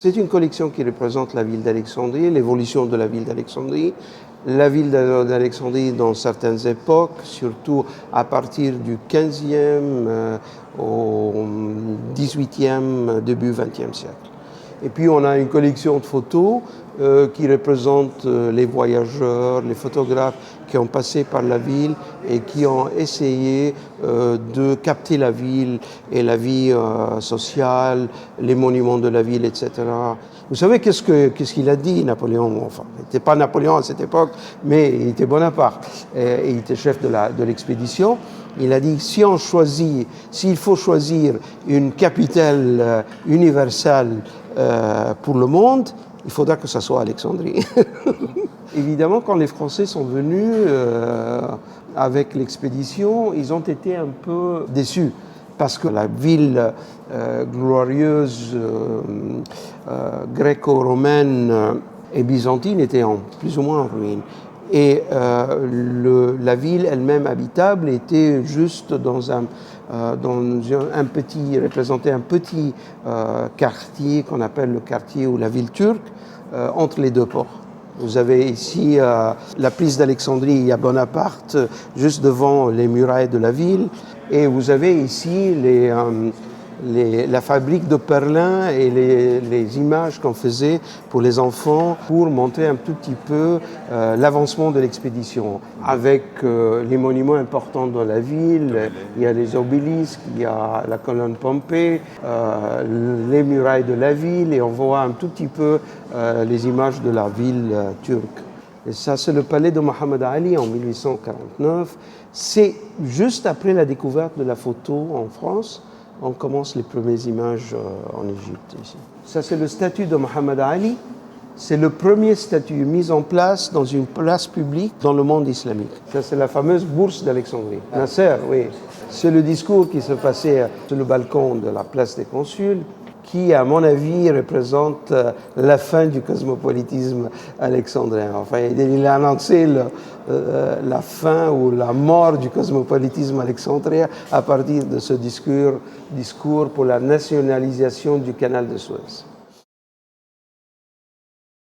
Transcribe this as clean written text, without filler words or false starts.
C'est une collection qui représente la ville d'Alexandrie, l'évolution de la ville d'Alexandrie, la ville d'Alexandrie dans certaines époques, surtout à partir du 15e au 18e, début 20e siècle. Et puis on a une collection de photos qui représentent les voyageurs, les photographes qui ont passé par la ville et qui ont essayé de capter la ville et la vie sociale, les monuments de la ville, etc. Vous savez qu'est-ce qu'il a dit, Napoléon? Enfin, il n'était pas Napoléon à cette époque, mais il était Bonaparte et il était chef de l'expédition. Il a dit, s'il faut choisir une capitale universelle pour le monde, il faudra que ça soit Alexandrie. Évidemment, quand les Français sont venus avec l'expédition, ils ont été un peu déçus parce que la ville glorieuse gréco-romaine et byzantine était plus ou moins en ruine. Et la ville elle-même habitable était juste représentait un petit quartier qu'on appelle le quartier ou la ville turque entre les deux ports. Vous avez ici la prise d'Alexandrie, il y a Bonaparte juste devant les murailles de la ville, et vous avez ici la fabrique de Perlin et les images qu'on faisait pour les enfants pour montrer un tout petit peu l'avancement de l'expédition. Avec les monuments importants dans la ville, il y a les obélisques, il y a la colonne Pompée, les murailles de la ville, et on voit un tout petit peu les images de la ville turque. Et ça, c'est le palais de Mohammed Ali en 1849. C'est juste après la découverte de la photo en France. On commence les premières images en Égypte ici. Ça, c'est le statut de Mohammed Ali. C'est le premier statut mis en place dans une place publique dans le monde islamique. Ça, c'est la fameuse bourse d'Alexandrie. Nasser, oui. C'est le discours qui se passait sur le balcon de la place des Consuls, qui, à mon avis, représente la fin du cosmopolitisme alexandrin. Enfin, il a annoncé la fin ou la mort du cosmopolitisme alexandrien à partir de ce discours pour la nationalisation du canal de Suez.